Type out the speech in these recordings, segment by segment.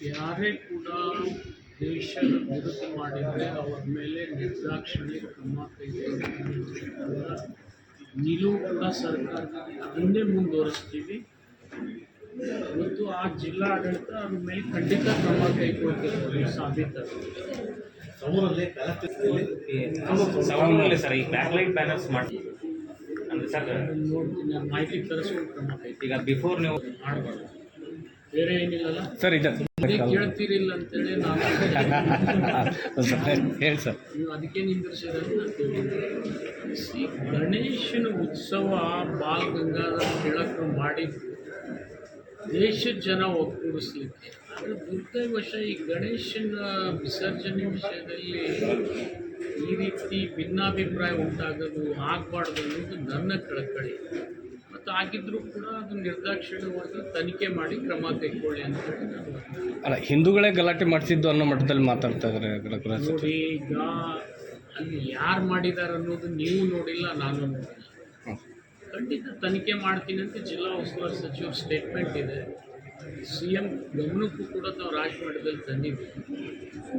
ಯಾರೇ ಕೂಡ ದೇಶದ ವಿರುದ್ಧ ಮಾಡಿದರೆ ಅವರ ಮೇಲೆ ನಿರ್ದಾಕ್ಷಿಣ್ಯ ಕ್ರಮ ಕೈಗೊಳ್ಳುವ ನಿಲುವು ಕೂಡ ಸರ್ಕಾರದಲ್ಲಿ ಅದನ್ನೇ ಮುಂದುವರಿಸ್ತೀವಿ ಮತ್ತು ಆ ಜಿಲ್ಲಾಡಳಿತ ಅದ್ರ ಮೇಲೆ ಖಂಡಿತ ಕ್ರಮ ಕೈಗೊಳ್ತಿರ್ತೀವಿ ಸಾಬೀತಾಗುತ್ತೆ. ಸವಣೂರಲ್ಲಿ ಸರ್ ಈ ಬ್ಯಾಕ್ಲೈಟ್ ಬ್ಯಾನರ್ಸ್ ಮಾಡಿ ಅಂದರೆ ಸರ್ ನೋಡ್ತೀನಿ ಮಾಹಿತಿ ತರಿಸ್ಕೊಂಡು ಕ್ರಮ ಕೈಗೊಳ್ಳಿ. ಈಗ ಬಿಫೋರ್ ನೀವು ಮಾಡಬಾರ್ದು, ಬೇರೆ ಏನಿಲ್ಲಲ್ಲ ಸರ್. ಇದೆ ಕೇಳ್ತೀರಿಲ್ಲ ಅಂತೇಳಿ ನಾನು ಹೇಳಿ ಸರ್. ನೀವು ಅದಕ್ಕೆ ನಿಂದಿರಿಸಿದ್ರೆ ಗಣೇಶನ ಉತ್ಸವ ಬಾಲ್ ಗಂಗಾಧರ ತಿಲಕರು ಮಾಡಿದ್ದು ದೇಶದ ಜನ ಒಗ್ಗೂಡಿಸ್ಲಿಕ್ಕೆ. ಆದರೆ ದುರ್ದೈವಶ ಈ ಗಣೇಶನ ವಿಸರ್ಜನೆ ವಿಷಯದಲ್ಲಿ ಈ ರೀತಿ ಭಿನ್ನಾಭಿಪ್ರಾಯ ಉಂಟಾಗೋದು ಆಗಬಾರ್ದು ಅನ್ನೋದು ನನ್ನ ಕಳಕಳಿ. ಮತ್ತು ಆಗಿದ್ದರೂ ಕೂಡ ಅದು ನಿರ್ದಾಕ್ಷಿಣ್ಯವಾಗಿ ತನಿಖೆ ಮಾಡಿ ಕ್ರಮ ಕೈಗೊಳ್ಳಿ ಅಂತ ಹೇಳಿ ನಾನು ಅಲ್ಲ, ಹಿಂದೂಗಳೇ ಗಲಾಟೆ ಮಾಡಿಸಿದ್ದು ಅನ್ನೋ ಮಟ್ಟದಲ್ಲಿ ಮಾತಾಡ್ತಾ ಇದ್ದಾರೆ. ನೋಡಿ, ಈಗ ಅಲ್ಲಿ ಯಾರು ಮಾಡಿದ್ದಾರೆ ಅನ್ನೋದು ನೀವು ನೋಡಿಲ್ಲ, ನಾನು ನೋಡಿಲ್ಲ. ಖಂಡಿತ ತನಿಖೆ ಮಾಡ್ತೀನಿ ಅಂತ ಜಿಲ್ಲಾ ಉಸ್ತುವಾರಿ ಸಚಿವರ ಸ್ಟೇಟ್ಮೆಂಟ್ ಇದೆ. CM ಗಮನಕ್ಕೂ ಕೂಡ ನಾವು ರಾಜಮಟ್ಟದಲ್ಲಿ ತಂದಿದ್ದೀವಿ.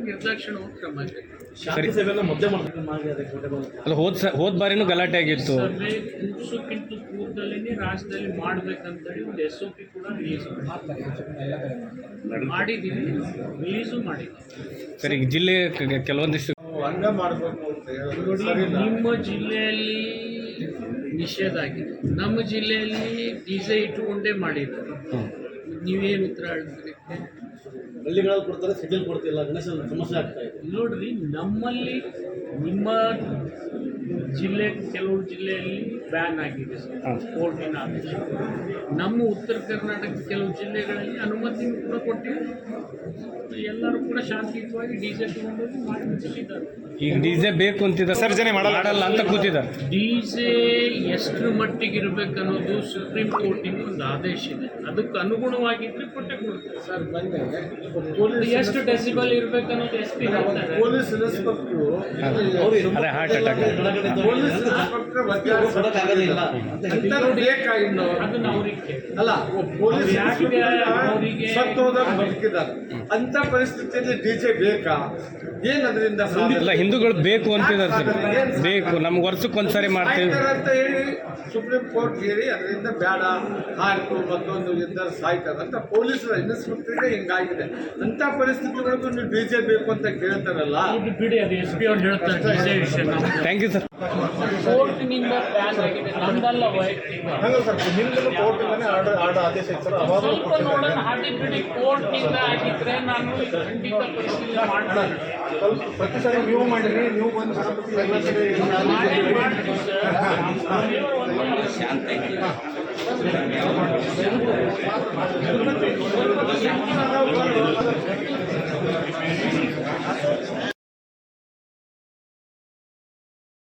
ನಿರ್ದಾಕ್ಷಿಣ್ಯವಾಗಿ ಕ್ರಮ ಅಲ್ಲ, ಹೋದ ಬಾರಿನೂ ಗಲಾಟೆ ಆಗಿತ್ತು. ಸಭೆ ಕೂಡ್ಸೋಕ್ಕಿಂತ ಪೂರ್ವದಲ್ಲೇ ರಾಜ್ಯದಲ್ಲಿ ಮಾಡಬೇಕಂತೇಳಿ ಒಂದು SOP ಕೂಡ ರಿಲೀಸ್ ಮಾಡಿದ್ದೀವಿ, ರಿಲೀಸು ಮಾಡಿದ್ದೀವಿ. ಸರ್, ಈಗ ಜಿಲ್ಲೆ ಕೆಲವೊಂದಿಷ್ಟು ನಿಮ್ಮ ಜಿಲ್ಲೆಯಲ್ಲಿ ನಿಷೇಧ ಆಗಿದೆ, ನಮ್ಮ ಜಿಲ್ಲೆಯಲ್ಲಿ DJ ಇಟ್ಟುಕೊಂಡೇ ಮಾಡಿದ್ದಾರೆ. ನೀವೇನು ಉತ್ತರ ಹೇಳ್ತೀರಿ? ಹಳ್ಳಿಗಳಲ್ಲಿ ಕೊಡ್ತಾರೆ, ಸಿಟಿಯಲ್ಲಿ ಕೊಡ್ತಿಲ್ಲ, ಗಣೇಶನ ಸಮಸ್ಯೆ ಆಗ್ತಾ ಇದೆ. ನೋಡ್ರಿ, ನಮ್ಮಲ್ಲಿ ನಿಮ್ಮ ಜಿಲ್ಲೆ ಕೆಲವು ಜಿಲ್ಲೆಯಲ್ಲಿ ಬ್ಯಾನ್ ಆಗಿದೆ ಕೋರ್ಟಿನ ಆದೇಶ. ನಮ್ಮ ಉತ್ತರ ಕರ್ನಾಟಕ ಕೆಲವು ಜಿಲ್ಲೆಗಳಲ್ಲಿ ಅನುಮತಿ ಕೂಡ ಕೊಟ್ಟಿದೆ. ಎಲ್ಲರೂ ಕೂಡ ಶಾಂತಿಯುತವಾಗಿ DJ ತಗೊಂಡೋಗಿ ಮಾಡಿ ಮುಗಿಸಿದ್ದಾರೆ. ಈಗ DJ ಬೇಕು ಅಂತಿದ್ದಾರೆ, ವಿಸರ್ಜನೆ ಮಾಡಲ್ಲ ಅಂತ ಕೂತಿದ್ದಾರೆ. DJ ಎಷ್ಟರ ಮಟ್ಟಿಗೆ ಇರಬೇಕನ್ನೋದು ಸುಪ್ರೀಂ ಕೋರ್ಟಿನ ಒಂದು ಆದೇಶ ಇದೆ. ಅದಕ್ಕೆ ಅನುಗುಣವಾಗಿದ್ದರೆ ಕೊಟ್ಟೆ ಕೊಡ್ತಾರೆ. ಸರ್, ಬಂದೆ ಎಷ್ಟು ಡೆಸಿಬಲ್ ಇರಬೇಕನ್ನೋದು SP ಹೇಳ್ತಾರೆ. ಪೊಲೀಸ್ ಇನ್ಸ್ಪೆಕ್ಟರ್ ಅದೇ ಹಾರ್ಟ್ ಅಟ್ಯಾಕ್ ಪೊಲೀಸ್ ಇನ್ಸ್ಪೆಕ್ಟರ್ ಅದನ್ನ ಅವ್ರಿಗೆ ಅಲ್ಲ, ಪೊಲೀಸ್ ಅವರಿಗೆ ಸತ್ತೋದಾಗ ಬದುಕಿದ್ದಾರೆ ಅಂತ ಪರಿಸ್ಥಿತಿಯಲ್ಲಿ DJ ಬೇಕಾ? ಏನದ್ರಿಂದ ಇಲ್ಲ, ಹಿಂದೂಗಳು ಬೇಕು ಅಂತಿದ್ದಾರೆ ಸರ್. ಬೇಕು, ನಮ್ಗೆ ವರ್ಷಕ್ಕೊಂದ್ಸರಿ ಮಾಡ್ತೀವಿ ಅಂತ ಹೇಳಿ ಸುಪ್ರೀಂ ಕೋರ್ಟ್ ಹೇಳಿ ಅದರಿಂದ ಬೇಡ, ಆಯ್ತು ಮತ್ತೊಂದು ಇದ್ದಾರೆ ಸಾಯ್ತಾರೆ ಅಂತ ಪೊಲೀಸರ ಇನ್ಸ್ಪೆಕ್ಟರ್ಗೆ ಹಿಂಗಾಗಿದೆ. ಅಂತ ಪರಿಸ್ಥಿತಿಗಳಿಗೂ ನೀವು DJ ಬೇಕು ಅಂತ ಕೇಳ್ತಾರಲ್ಲ, ಬಿಡಿ, ಅದು SP ಅವ್ರು ಹೇಳ್ತಾರೆ DJ ವಿಷಯ. Thank you sir. ಕೋರ್ಟ್ನಿಂದ ಬ್ಯಾನ್ ಆಗಿದೆ, ನಮ್ದಲ್ಲ ವೈಯಕ್ತಿಕ. ಸ್ವಲ್ಪ ನೋಡೋಣ, ಹಾಗೆ ಬಿಡಿ. ಕೋರ್ಟ್ನಿಂದ ಆಗಿದ್ರೆ ನಾನು ಖಂಡಿತ ಪರಿಶೀಲನೆ ಮಾಡ್ತೀನಿ. ಪ್ರತಿ ಸಾರಿ ನೀವು ಮಾಡಿರಿ, ನೀವು ಬಂದು ಮಾಡ್ತೀವಿ ಸರ್.